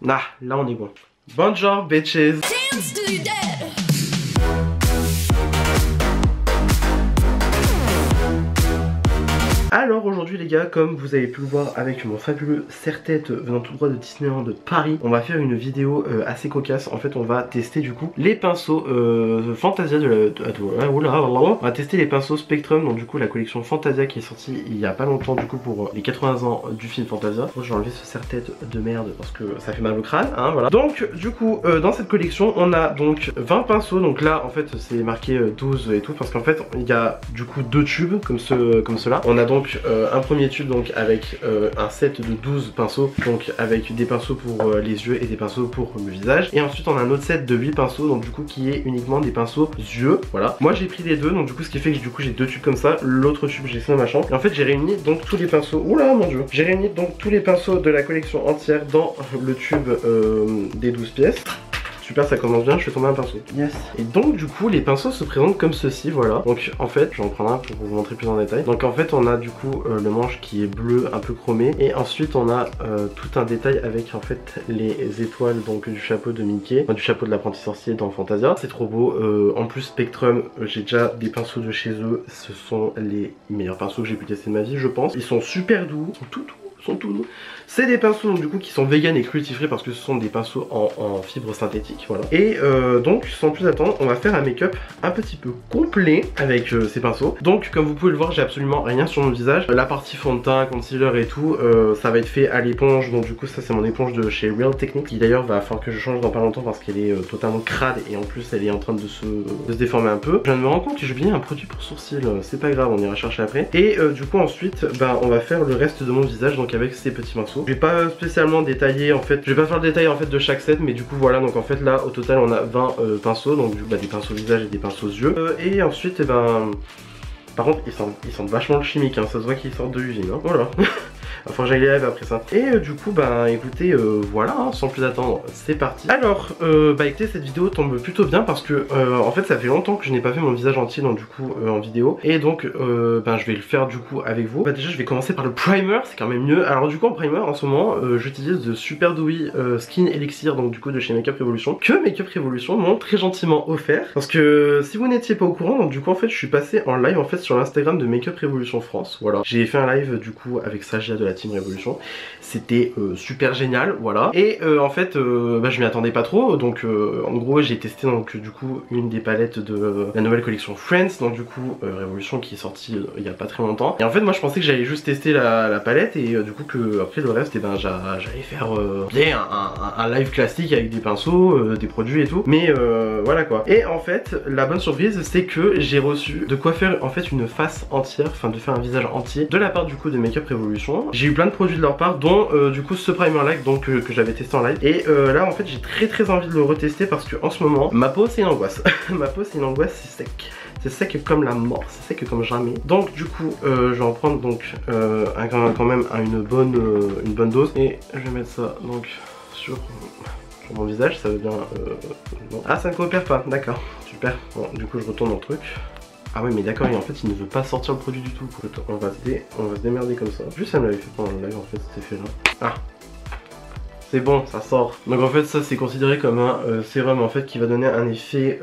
Nah, là on est bon. Bonjour bitches. Alors aujourd'hui les gars, comme vous avez pu le voir avec mon fabuleux serre-tête venant tout droit de Disneyland de Paris, on va faire une vidéo assez cocasse. En fait on va tester du coup les pinceaux Fantasia on va tester les pinceaux Spectrum, donc du coup la collection Fantasia qui est sortie il y a pas longtemps du coup pour les 80 ans du film Fantasia. Moi j'ai enlevé ce serre-tête de merde parce que ça fait mal au crâne, hein, voilà. Donc du coup dans cette collection on a donc 20 pinceaux, donc là en fait c'est marqué 12 et tout parce qu'en fait il y a du coup deux tubes comme ceux-là. On a donc un premier tube donc avec un set de 12 pinceaux, donc avec des pinceaux pour les yeux et des pinceaux pour le visage, et ensuite on a un autre set de 8 pinceaux donc du coup qui est uniquement des pinceaux yeux, voilà. Moi j'ai pris les deux, donc du coup ce qui fait que du coup j'ai deux tubes comme ça, l'autre tube j'ai fait dans ma chambre, et en fait j'ai réuni donc tous les pinceaux, oula mon dieu, j'ai réuni donc tous les pinceaux de la collection entière dans le tube des 12 pièces. Super, ça commence bien, je vais tomber un pinceau. Yes. Et donc du coup les pinceaux se présentent comme ceci, voilà. Donc en fait, je vais en prendre un pour vous montrer plus en détail. Donc en fait on a du coup le manche qui est bleu un peu chromé. Et ensuite on a tout un détail avec en fait les étoiles donc du chapeau de Mickey, enfin, du chapeau de l'apprenti sorcier dans Fantasia. C'est trop beau. En plus Spectrum, j'ai déjà des pinceaux de chez eux. Ce sont les meilleurs pinceaux que j'ai pu tester de ma vie je pense. Ils sont super doux, ils sont tout doux. C'est des pinceaux donc, du coup qui sont vegan et cruelty free parce que ce sont des pinceaux en fibres synthétiques, voilà. Et donc sans plus attendre, on va faire un make-up un petit peu complet avec ces pinceaux. Donc comme vous pouvez le voir, j'ai absolument rien sur mon visage. La partie fond de teint, concealer et tout, ça va être fait à l'éponge. Donc du coup ça c'est mon éponge de chez Real Techniques, qui d'ailleurs va falloir que je change dans pas longtemps parce qu'elle est totalement crade et en plus elle est en train de se déformer un peu. Je viens de me rendre compte que j'ai oublié un produit pour sourcils, c'est pas grave, on ira chercher après. Et du coup ensuite on va faire le reste de mon visage donc avec ces petits pinceaux. Je vais pas spécialement détailler en fait, je vais pas faire le détail en fait de chaque set, mais du coup voilà, donc en fait là au total on a 20 pinceaux, donc du coup des pinceaux visage et des pinceaux yeux. Et ensuite par contre ils sentent vachement le chimique, hein, ça se voit qu'ils sortent de l'usine, hein. Voilà. Enfin j'allais live après ça. Et du coup écoutez voilà, hein, sans plus attendre c'est parti. Alors écoutez, cette vidéo tombe plutôt bien parce que en fait ça fait longtemps que je n'ai pas fait mon visage entier donc du coup en vidéo. Et donc je vais le faire du coup avec vous. Déjà je vais commencer par le primer, c'est quand même mieux. Alors du coup en primer en ce moment j'utilise de Super Dewy Skin Elixir, donc du coup de chez Makeup Revolution, que Makeup Revolution m'ont très gentiment offert. Parce que si vous n'étiez pas au courant, donc du coup en fait je suis passé en live en fait sur l'Instagram de Makeup Revolution France. Voilà, j'ai fait un live du coup avec Sagia de la Team Revolution, c'était super génial, voilà. Et en fait je m'y attendais pas trop, donc en gros j'ai testé donc du coup une des palettes de la nouvelle collection Friends, donc du coup Revolution qui est sortie il y a pas très longtemps. Et en fait moi je pensais que j'allais juste tester la palette et du coup que après le reste j'allais faire un live classique avec des pinceaux, des produits et tout, mais voilà quoi. Et en fait la bonne surprise c'est que j'ai reçu de quoi faire en fait une face entière, enfin de faire un visage entier de la part du coup de Makeup Revolution. J'ai eu plein de produits de leur part, dont du coup ce primer live donc que j'avais testé en live. Et là en fait j'ai très envie de le retester parce que en ce moment ma peau c'est une angoisse. Ma peau c'est une angoisse, c'est sec. C'est sec comme la mort, c'est sec comme jamais. Donc du coup je vais en prendre donc quand même une bonne dose. Et je vais mettre ça donc sur mon visage, ça veut bien non. Ah ça ne coopère pas, d'accord, super. Bon du coup je retourne dans le truc. Ah oui mais d'accord, et en fait il ne veut pas sortir le produit du tout. On va se démerder comme ça. Juste ça me l'avait fait pendant le live en fait cet effet là. Ah c'est bon, ça sort. Donc en fait ça c'est considéré comme un sérum en fait qui va donner un effet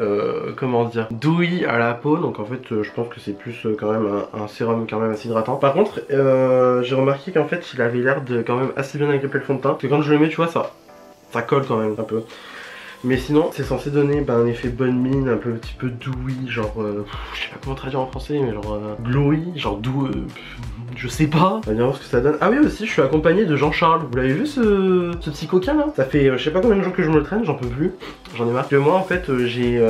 comment dire, dewy à la peau. Donc en fait je pense que c'est plus quand même un sérum quand même assez hydratant. Par contre j'ai remarqué qu'en fait il avait l'air de quand même assez bien agripper le fond de teint. Parce que quand je le mets tu vois ça colle quand même un peu. Mais sinon c'est censé donner un effet bonne mine, un petit peu dewy, genre je sais pas comment traduire en français, mais genre glowy, genre doux, je sais pas. On va bien voir ce que ça donne. Ah oui aussi je suis accompagné de Jean-Charles. Vous l'avez vu ce petit coquin là? Ça fait je sais pas combien de jours que je me le traîne, j'en peux plus. J'en ai marre. Que moi en fait j'ai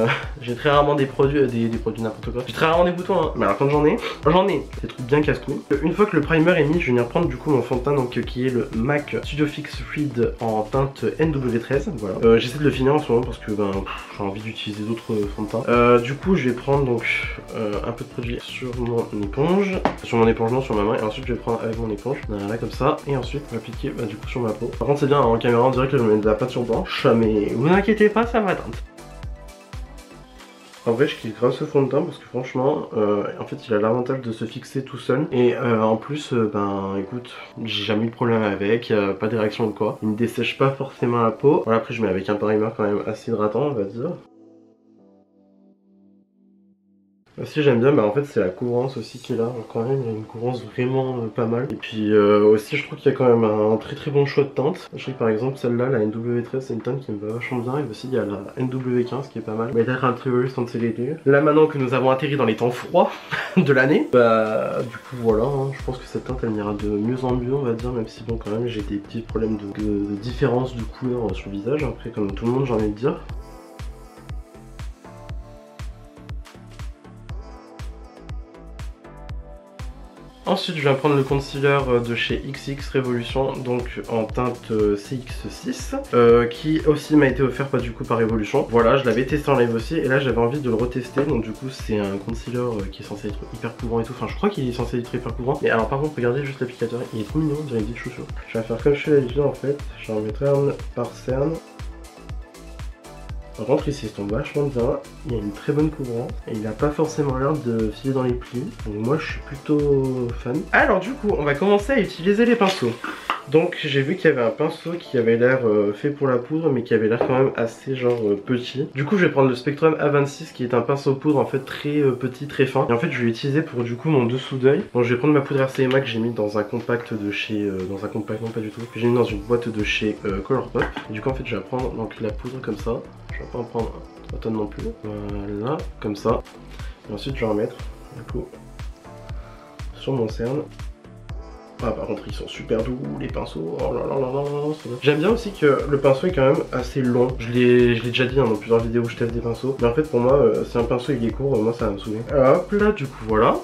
très rarement des produits n'importe quoi. J'ai très rarement des boutons hein. Mais alors quand j'en ai des trucs bien casse-cou. Une fois que le primer est mis, je vais venir prendre du coup mon fond de teint donc qui est le MAC Studio Fix Fluid en teinte NW13. Voilà. J'essaie de le finir en ce moment parce que j'ai envie d'utiliser d'autres fonds de teint. Du coup je vais prendre donc un peu de produit sur mon éponge. Sur mon éponge non, sur ma main. Et ensuite je vais prendre avec mon éponge, là comme ça. Et ensuite on va appliquer du coup sur ma peau. Par contre c'est bien en caméra on dirait que je mets de la pâte sur blanche, mais vous inquiétez pas ça va atteindre. En vrai je kiffe grave ce fond de teint parce que franchement en fait il a l'avantage de se fixer tout seul. Et en plus ben écoute, j'ai jamais eu de problème avec, pas de réaction de quoi. Il ne dessèche pas forcément la peau. Voilà, après je mets avec un primer quand même assez hydratant on va dire. Aussi j'aime bien, bah en fait c'est la couvrance aussi qui est là, quand même il y a une couvrance vraiment pas mal. Et puis aussi je trouve qu'il y a quand même un très très bon choix de teinte. Je sais que par exemple celle-là, la NW13, c'est une teinte qui me va vachement bien. Et aussi il y a la NW15 qui est pas mal. Mais d'ailleurs un Travelers Sensibility. Là maintenant que nous avons atterri dans les temps froids de l'année, bah du coup voilà, hein, je pense que cette teinte elle ira de mieux en mieux on va dire. Même si bon quand même j'ai des petits problèmes de différence de couleur sur le visage. Après comme tout le monde j'ai envie de dire. Ensuite je viens prendre le concealer de chez XX Révolution, donc en teinte CX6 qui aussi m'a été offert du coup par Révolution. Voilà, je l'avais testé en live aussi et là j'avais envie de le retester. Donc du coup c'est un concealer qui est censé être hyper couvrant et tout. Enfin je crois qu'il est censé être hyper couvrant. Mais alors par contre regardez juste l'applicateur, il est trop mignon, on dirait une petite chaussure. Je vais faire comme je fais d'habitude en fait, j'en mettrai un par cerne. Par contre ici il se tombe vachement bien, il y a une très bonne couvrance et il n'a pas forcément l'air de filer dans les plis. Donc moi je suis plutôt fan. Alors du coup on va commencer à utiliser les pinceaux. Donc j'ai vu qu'il y avait un pinceau qui avait l'air fait pour la poudre mais qui avait l'air quand même assez genre petit. Du coup je vais prendre le Spectrum A26 qui est un pinceau poudre en fait très petit, très fin. Et en fait je vais l'utiliser pour du coup mon dessous d'œil. Donc je vais prendre ma poudre RCMA que j'ai mis dans un compact de chez... dans un compact, non pas du tout, que j'ai mis dans une boîte de chez Colourpop. Et du coup en fait je vais prendre donc la poudre comme ça. Je vais pas en prendre 3 tonnes non plus. Voilà, comme ça. Et ensuite je vais remettre du coup sur mon cerne. Ah par contre ils sont super doux les pinceaux, oh là là là là là. J'aime bien aussi que le pinceau est quand même assez long. Je l'ai déjà dit hein, dans plusieurs vidéos où je teste des pinceaux. Mais en fait pour moi si un pinceau il est court, moi ça va me saouler. Hop là du coup voilà.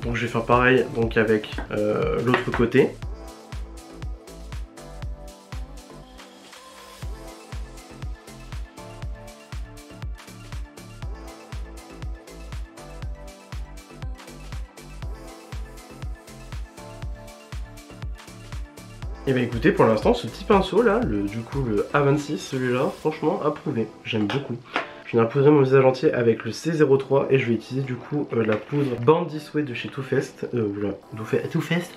Donc je vais faire pareil donc avec l'autre côté. Et bah écoutez pour l'instant ce petit pinceau là, du coup le A26 celui-là, franchement approuvé, j'aime beaucoup. Je viens poudrer mon visage entier avec le C03 et je vais utiliser du coup la poudre Born This Way de chez Too Faced. Oula, Too Faced.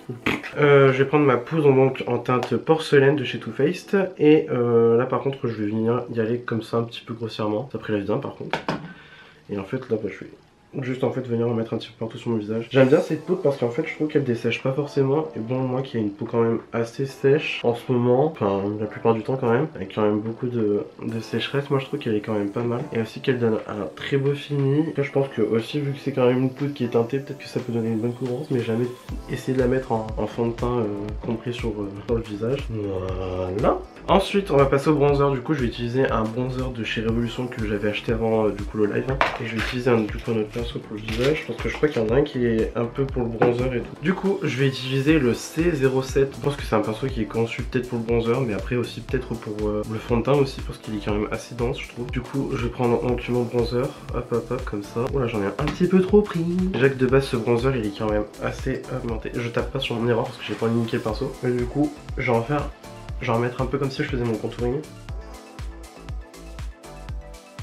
Je vais prendre ma poudre donc en teinte porcelaine de chez Too Faced. Et là par contre je vais venir y aller comme ça un petit peu grossièrement. Ça prélève bien par contre. Et en fait là bah, je vais juste en fait venir en mettre un petit peu partout sur mon visage. J'aime bien cette poudre parce qu'en fait je trouve qu'elle dessèche pas forcément. Et bon moi qui ai une peau quand même assez sèche en ce moment, enfin la plupart du temps quand même, avec quand même beaucoup de sécheresse, moi je trouve qu'elle est quand même pas mal. Et aussi qu'elle donne un très beau fini. Là je pense que aussi vu que c'est quand même une poudre qui est teintée, peut-être que ça peut donner une bonne couvrance. Mais jamais essayer de la mettre en fond de teint complet sur le visage. Voilà. Ensuite on va passer au bronzer. Du coup je vais utiliser un bronzer de chez Révolution que j'avais acheté avant du coup le live. Et je vais utiliser du coup un autre pinceau pour le visage parce que je crois qu'il y en a un qui est un peu pour le bronzer et tout. Du coup je vais utiliser le C07. Je pense que c'est un pinceau qui est conçu peut-être pour le bronzer mais après aussi peut-être pour le fond de teint aussi parce qu'il est quand même assez dense je trouve. Du coup je vais prendre donc mon bronzer, hop hop hop comme ça. Oula j'en ai un petit peu trop pris. Déjà que de base ce bronzer il est quand même assez augmenté. Je tape pas sur mon miroir parce que j'ai pas envie de niquer le pinceau. Mais du coup je vais en faire, je vais en mettre un peu comme si je faisais mon contouring.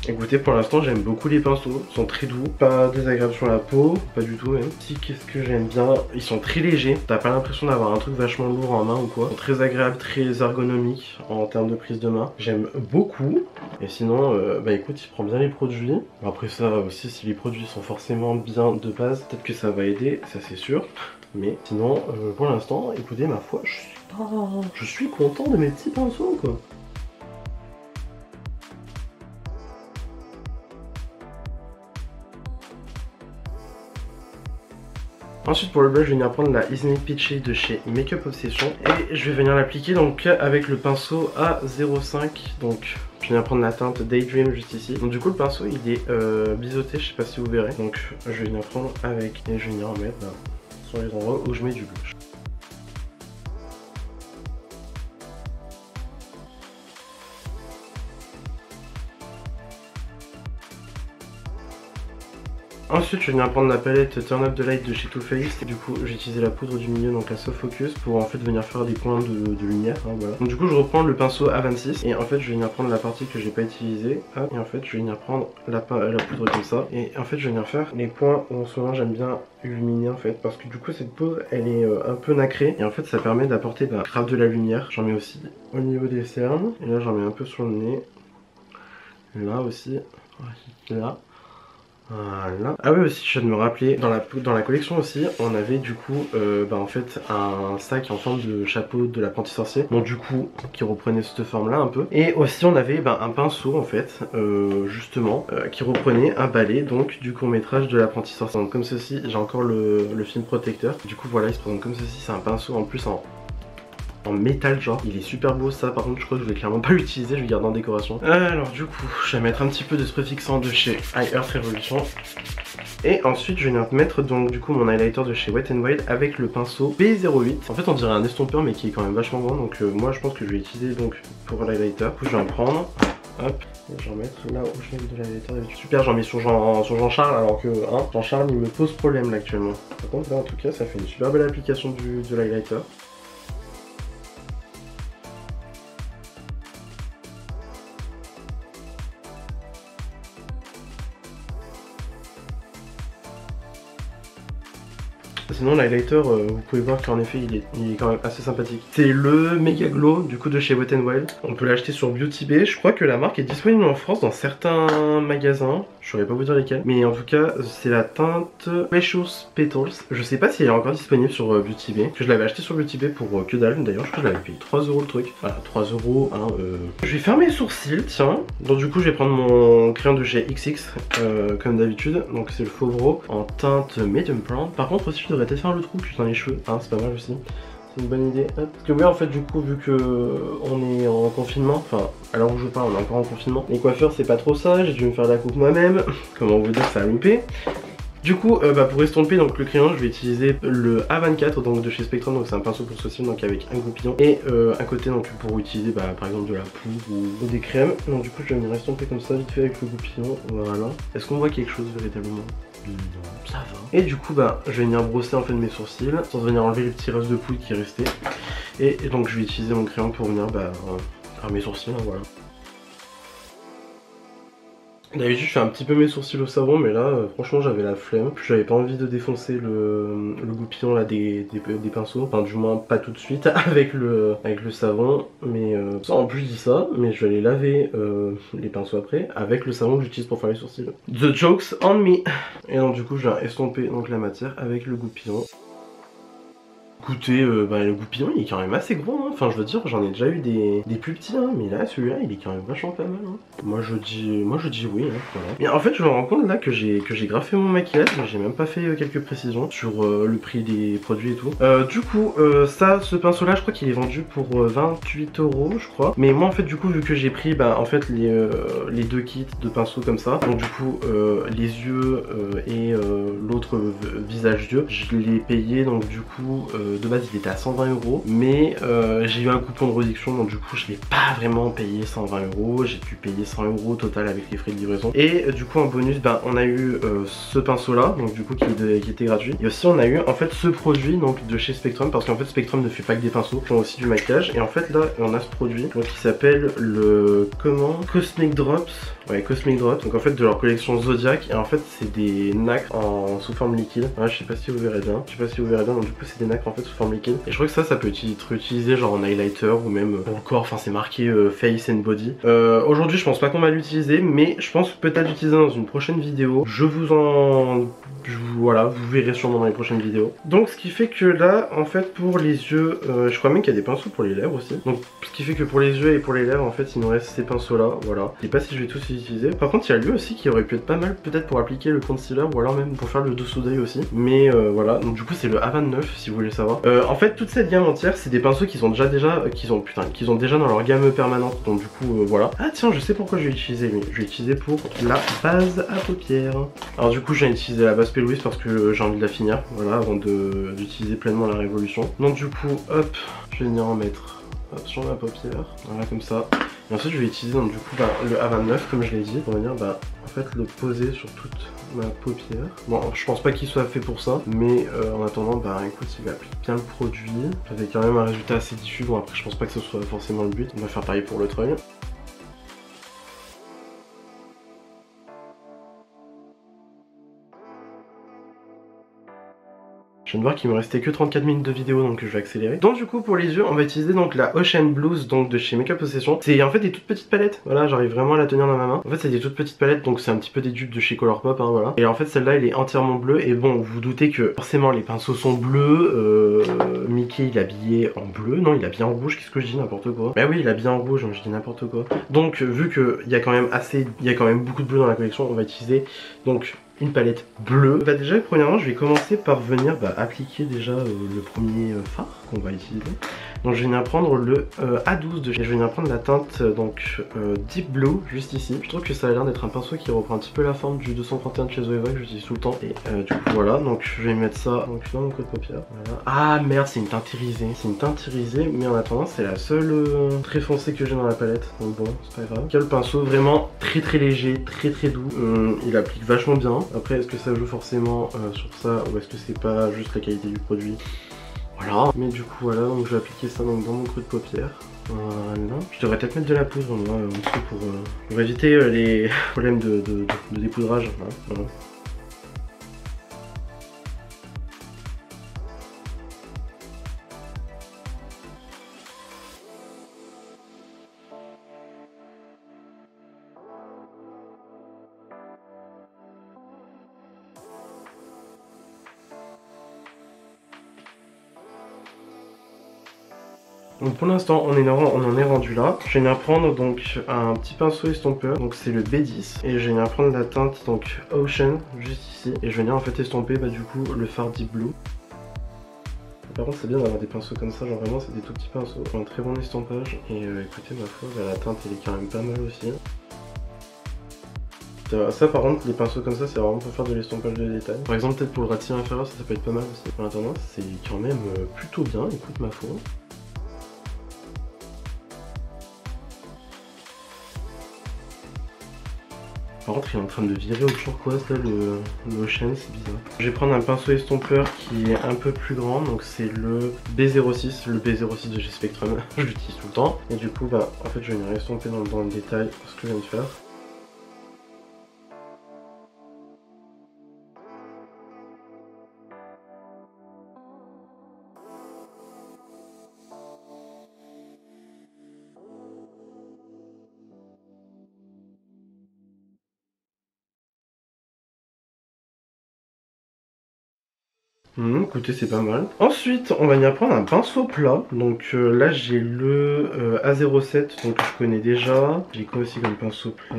Écoutez pour l'instant j'aime beaucoup les pinceaux, ils sont très doux, pas désagréables sur la peau, pas du tout même. Si qu'est-ce que j'aime bien, ils sont très légers, t'as pas l'impression d'avoir un truc vachement lourd en main ou quoi. Ils sont très agréables, très ergonomiques en termes de prise de main, j'aime beaucoup. Et sinon bah écoute il prend bien les produits. Après ça aussi si les produits sont forcément bien de base, peut-être que ça va aider, ça c'est sûr. Mais sinon pour l'instant écoutez ma foi je suis content de mes petits pinceaux quoi. Ensuite pour le blush je vais venir prendre la Isn't It Peachy de chez Makeup Obsession et je vais venir l'appliquer donc avec le pinceau A05. Donc je vais venir prendre la teinte Daydream juste ici. Donc du coup le pinceau il est biseauté, je sais pas si vous verrez. Donc je vais venir prendre avec et je vais venir en mettre sur les endroits où je mets du blush. Ensuite je vais venir prendre la palette Turn Up the Light de chez Too Faced. Du coup j'ai utilisé la poudre du milieu, donc la Soft Focus, pour en fait venir faire des points de lumière, hein, voilà. Donc du coup je reprends le pinceau A26 et en fait je vais venir prendre la partie que j'ai pas utilisée, hop, et en fait je vais venir prendre la poudre comme ça, et en fait je vais venir faire les points où en ce moment j'aime bien illuminer en fait, parce que du coup cette poudre elle est un peu nacrée et en fait ça permet d'apporter grave de la lumière. J'en mets aussi au niveau des cernes, et là j'en mets un peu sur le nez, là aussi, là. Voilà. Ah oui, aussi je viens de me rappeler, dans la collection aussi on avait du coup en fait un sac en forme de chapeau de l'apprenti sorcier, donc du coup qui reprenait cette forme là un peu, et aussi on avait un pinceau en fait justement qui reprenait un balai donc du court métrage de l'apprenti sorcier. Donc comme ceci, j'ai encore le film protecteur, du coup voilà il se présente comme ceci, c'est un pinceau en plus en métal genre, il est super beau. Ça par contre je crois que je vais clairement pas l'utiliser, je vais garder en décoration. Alors du coup je vais mettre un petit peu de spray fixant de chez High Earth Revolution, et ensuite je vais venir mettre donc du coup mon highlighter de chez Wet n Wild avec le pinceau B08. En fait on dirait un estompeur mais qui est quand même vachement grand, donc moi je pense que je vais l'utiliser donc pour l'highlighter. Du coup je vais en prendre, hop, et je vais en mettre là où je mets de l'highlighter. Super, j'en mets sur Jean Charles, alors que Jean Charles il me pose problème là actuellement. Par contre là en tout cas ça fait une super belle application de l'highlighter. Sinon l'highlighter, vous pouvez voir qu'en effet il est quand même assez sympathique. C'est le Mega Glow du coup de chez Wet n Wild. On peut l'acheter sur Beauty Bay. Je crois que la marque est disponible en France dans certains magasins. Je saurais pas vous dire lesquels. Mais en tout cas c'est la teinte Precious Petals. Je sais pas si elle est encore disponible sur Beauty Bay. Je l'avais acheté sur Beauty Bay pour que dalle. D'ailleurs je crois que je l'avais payé 3 € le truc. Voilà, 3 €. Hein, Je vais faire mes sourcils, tiens. Donc du coup je vais prendre mon crayon de chez XX comme d'habitude. Donc c'est le Fauvreau en teinte Medium Brown. Par contre aussi je devrais peut-être faire le trou dans les cheveux, hein, c'est pas mal aussi. C'est une bonne idée. Hop. Parce que oui en fait du coup vu que on est en confinement, enfin à l'heure où je parle on est encore en confinement, les coiffeurs c'est pas trop ça, j'ai dû me faire la coupe moi-même. Comment vous dire, ça a loupé. Du coup pour estomper donc le crayon je vais utiliser le A24 donc de chez Spectrum, donc c'est un pinceau pour ceci, donc avec un goupillon et un côté donc pour utiliser par exemple de la poudre ou des crèmes. Donc du coup je vais venir estomper comme ça vite fait avec le goupillon, voilà. Est-ce qu'on voit quelque chose véritablement? Non, ça va. Et du coup je vais venir brosser en fait mes sourcils sans venir enlever les petits restes de poudre qui restaient. Et donc je vais utiliser mon crayon pour venir faire mes sourcils, hein, voilà. D'habitude je fais un petit peu mes sourcils au savon, mais là franchement j'avais la flemme. Puis j'avais pas envie de défoncer le goupillon là des pinceaux. Enfin du moins pas tout de suite avec le savon. Mais ça en plus je dis ça, mais je vais aller laver les pinceaux après avec le savon que j'utilise pour faire les sourcils. The joke's on me. Et donc du coup je viens estomper donc la matière avec le goupillon. Écoutez, le goupillon il est quand même assez gros, hein. Enfin je veux dire j'en ai déjà eu des plus petits, hein, mais là celui-là il est quand même vachement pas mal, hein. Moi je dis oui, hein, voilà. Et en fait je me rends compte là que j'ai grave fait mon maquillage, mais j'ai même pas fait quelques précisions sur le prix des produits et tout. Du coup ce pinceau là je crois qu'il est vendu pour 28 € je crois. Mais moi en fait du coup vu que j'ai pris en fait les deux kits de pinceaux comme ça, donc du coup les yeux et l'autre visage d'yeux, je l'ai payé donc du coup de base il était à 120 €, mais j'ai eu un coupon de réduction donc du coup je l'ai pas vraiment payé 120 €, j'ai dû payer 100 € au total avec les frais de livraison. Et du coup en bonus on a eu ce pinceau là, donc du coup qui était gratuit. Et aussi on a eu en fait ce produit donc de chez Spectrum, parce qu'en fait Spectrum ne fait pas que des pinceaux, ils font aussi du maquillage. Et en fait là on a ce produit donc qui s'appelle le Cosmic Drops. Ouais, Cosmic Drops, donc en fait de leur collection Zodiac, et en fait c'est des nacres sous forme liquide. Ouais, je sais pas si vous verrez bien, donc du coup c'est des nacres en fait sous forme liquide. Et je crois que ça peut être utilisé genre en highlighter ou même pour le corps, enfin c'est marqué face and body. Aujourd'hui je pense pas qu'on va l'utiliser, mais je pense peut-être l'utiliser dans une prochaine vidéo. Voilà, vous verrez sûrement dans les prochaines vidéos. Donc ce qui fait que là en fait pour les yeux, je crois même qu'il y a des pinceaux pour les lèvres aussi. Donc ce qui fait que pour les yeux et pour les lèvres en fait il nous reste ces pinceaux là, voilà. Je sais pas si je vais tous les utiliser. Par contre il y a lui aussi qui aurait pu être pas mal peut-être pour appliquer le concealer ou alors même pour faire le dessous d'œil aussi. Mais voilà, donc du coup c'est le A29 si vous voulez savoir. En fait toute cette gamme entière c'est des pinceaux qui sont qu'ils ont déjà dans leur gamme permanente. Donc du coup voilà. Ah tiens, je sais pourquoi je vais utiliser lui. Je vais utiliser pour la base à paupières. Alors du coup j'ai utilisé la base P. Louise parce que j'ai envie de la finir, voilà, avant d'utiliser pleinement la révolution. Donc du coup hop, je vais venir en mettre sur ma paupière, voilà comme ça. Et ensuite je vais utiliser donc du coup le A29 comme je l'ai dit pour venir en fait le poser sur toute ma paupière. Bon je pense pas qu'il soit fait pour ça, mais en attendant écoute, il applique bien le produit avec quand même un résultat assez diffus. Bon après je pense pas que ce soit forcément le but, on va faire pareil pour l'autre œil. Je viens de voir qu'il me restait que 34 minutes de vidéo, donc je vais accélérer. Donc du coup pour les yeux on va utiliser donc la Ocean Blues donc de chez Makeup Obsession. C'est en fait des toutes petites palettes, voilà, j'arrive vraiment à la tenir dans ma main. En fait c'est des toutes petites palettes, donc c'est un petit peu des dupes de chez Colourpop, hein, voilà. Et en fait celle-là elle est entièrement bleue, et bon vous vous doutez que forcément les pinceaux sont bleus. Mickey il est habillé en bleu, non il est habillé en rouge, qu'est-ce que je dis, n'importe quoi. Bah oui il est habillé en rouge, je dis n'importe quoi. Donc vu qu'il y a quand même beaucoup de bleu dans la collection, on va utiliser donc une palette bleue. Déjà premièrement je vais commencer par venir appliquer déjà le premier fard qu'on va utiliser. Donc je vais venir prendre le A12 de chez, je vais venir prendre la teinte Deep Blue juste ici. Je trouve que ça a l'air d'être un pinceau qui reprend un petit peu la forme du 231 de chez Zoeva que j'utilise tout le temps. Et du coup voilà, donc je vais mettre ça donc, dans mon creux de paupière. Voilà. Ah merde, c'est une teinte irisée. C'est une teinte irisée, mais en attendant c'est la seule très foncée que j'ai dans la palette. Donc bon, c'est pas grave. Il y a le pinceau vraiment très léger, très doux. Il applique vachement bien. Après est-ce que ça joue forcément sur ça, ou est-ce que c'est pas juste la qualité du produit? Voilà, mais du coup voilà, donc je vais appliquer ça donc, dans mon creux de paupière. Voilà. Je devrais peut-être mettre de la poudre moi en dessous pour éviter les problèmes de dépoudrage. Voilà. Donc pour l'instant on en est rendu là. Je vais venir prendre donc un petit pinceau estompeur, donc c'est le B10, et je vais venir prendre la teinte donc Ocean juste ici, et je vais venir en fait estomper du coup le fard Deep Blue. Par contre c'est bien d'avoir des pinceaux comme ça, genre vraiment c'est des tout petits pinceaux qui ont un très bon estompage, et écoutez ma foi la teinte elle est quand même pas mal aussi. Ça par contre les pinceaux comme ça c'est vraiment pour faire de l'estompage de détails. Par exemple peut-être pour le ras de cils inférieur ça peut être pas mal aussi. En attendant c'est quand même plutôt bien, écoute ma foi. Par contre il est en train de virer au turquoise là le Ocean, c'est bizarre. Je vais prendre un pinceau estompeur qui est un peu plus grand, donc c'est le B06, le B06 de chez Spectrum, je l'utilise tout le temps. Et du coup en fait je vais venir estomper dans le détail ce que je viens de faire. Écoutez c'est pas mal. Ensuite on va venir prendre un pinceau plat. Donc là j'ai le A07 donc que je connais déjà. J'ai quoi aussi comme pinceau plat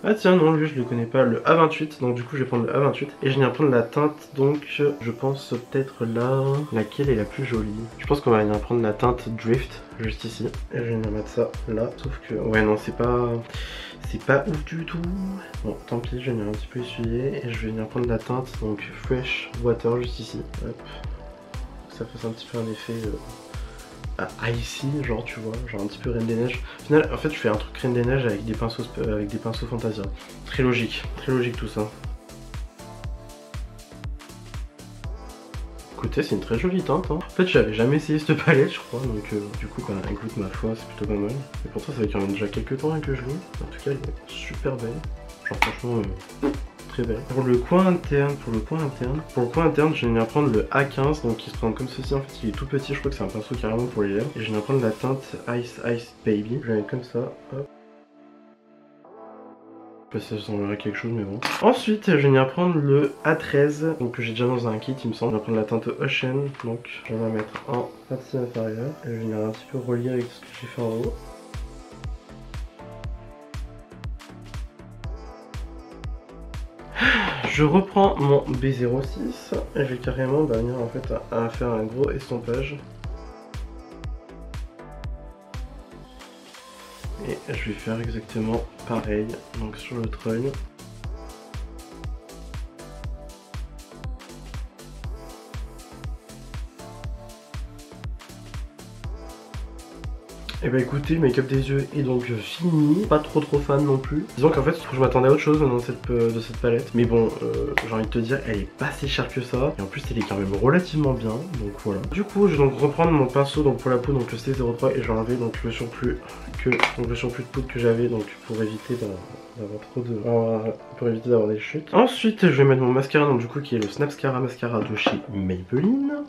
Ah tiens non lui je le connais pas, le A28. Donc du coup je vais prendre le A28 et je vais venir prendre la teinte donc je pense peut-être là. Laquelle est la plus jolie? Je pense qu'on va venir prendre la teinte Drift juste ici. Et je vais venir mettre ça là. Sauf que ouais non c'est pas ouf du tout. Bon tant pis, je vais venir un petit peu essuyer et je vais venir prendre la teinte donc Fresh Water juste ici. Hop. Ça fasse un petit peu un effet icy, genre tu vois, genre un petit peu Reine des Neiges. Au final en fait je fais un truc Reine des Neiges avec des pinceaux Fantasia. Très logique tout ça. Écoutez c'est une très jolie teinte hein. En fait j'avais jamais essayé cette palette je crois, donc du coup écoute ma foi c'est plutôt pas mal. Et pourtant ça fait quand même déjà quelques temps que je l'ai. En tout cas elle est super belle. Genre franchement très belle. Pour le coin interne, je vais venir prendre le A15 donc qui se présente comme ceci. En fait il est tout petit, je crois que c'est un pinceau carrément pour les lèvres. Et je vais venir prendre la teinte Ice Baby. Je vais mettre comme ça, hop. Je sais pas si ça ressemblerait à quelque chose mais bon. Ensuite je vais venir prendre le A13 donc que j'ai déjà dans un kit il me semble. Je vais prendre la teinte Ocean donc je vais la mettre en partie inférieure. Et je vais venir un petit peu relier avec ce que j'ai fait en haut. Je reprends mon B06 et je vais carrément venir en fait à faire un gros estompage. Et je vais faire exactement pareil donc sur l'autre œil. Et bah écoutez, le make-up des yeux est donc fini, pas trop fan non plus. Disons qu'en fait je m'attendais à autre chose dans de cette palette. Mais bon, j'ai envie de te dire, elle est pas si chère que ça. Et en plus elle est quand même relativement bien, donc voilà. Du coup je vais donc reprendre mon pinceau donc pour la peau, donc le C03, et je vais enlever donc le surplus de poudre que j'avais, donc pour éviter pour éviter d'avoir des chutes. Ensuite je vais mettre mon mascara, donc du coup qui est le Snapscara mascara de chez Maybelline.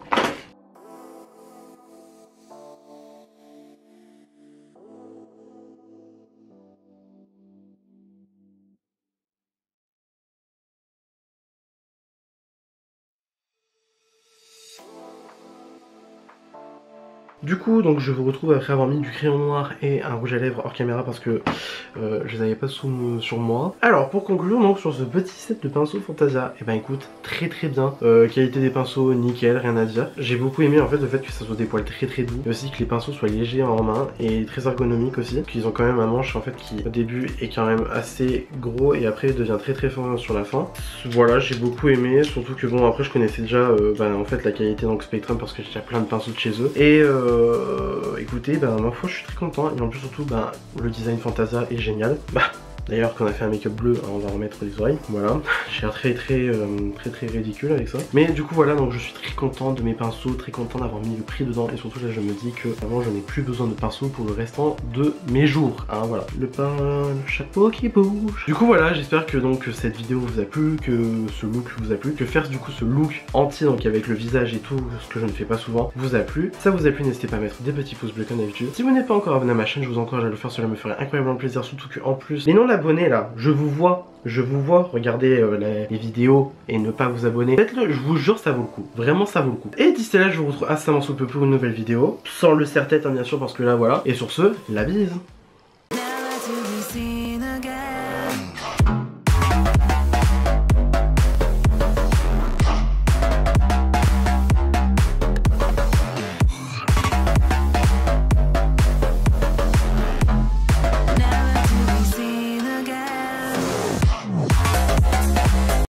Du coup, donc je vous retrouve après avoir mis du crayon noir et un rouge à lèvres hors caméra parce que je les avais pas sur moi. Alors pour conclure donc sur ce petit set de pinceaux Fantasia, et ben écoute, très bien. Qualité des pinceaux, nickel, rien à dire. J'ai beaucoup aimé en fait le fait que ça soit des poils très doux, et aussi que les pinceaux soient légers en main et très ergonomiques aussi. Qu'ils ont quand même un manche en fait qui au début est quand même assez gros et après devient très fort sur la fin. Voilà, j'ai beaucoup aimé, surtout que bon après je connaissais déjà en fait la qualité donc Spectrum parce que j'ai déjà plein de pinceaux de chez eux. Et écoutez, ma foi je suis très content, et en plus surtout le design Fantasia est génial. D'ailleurs qu'on a fait un make-up bleu, on va remettre les oreilles, voilà. J'ai l'air très ridicule avec ça. Mais du coup voilà, donc je suis très content de mes pinceaux, très content d'avoir mis le prix dedans. Et surtout là je me dis que vraiment je n'ai plus besoin de pinceaux pour le restant de mes jours, hein, voilà. Le chapeau qui bouge. Du coup voilà, j'espère que donc cette vidéo vous a plu, que ce look vous a plu, que faire du coup ce look entier donc avec le visage et tout, ce que je ne fais pas souvent, vous a plu. Ça vous a plu, n'hésitez pas à mettre des petits pouces bleus comme d'habitude. Si vous n'êtes pas encore abonné à ma chaîne, je vous encourage à le faire, cela me ferait incroyablement plaisir, surtout que en plus les non-abonnés là, je vous vois, regardez les vidéos et ne pas vous abonner. Faites-le, je vous jure, ça vaut le coup. Vraiment, ça vaut le coup. Et d'ici là, je vous retrouve incessamment sous peu pour une nouvelle vidéo. Sans le serre-tête, hein, bien sûr, parce que là, voilà. Et sur ce, la bise.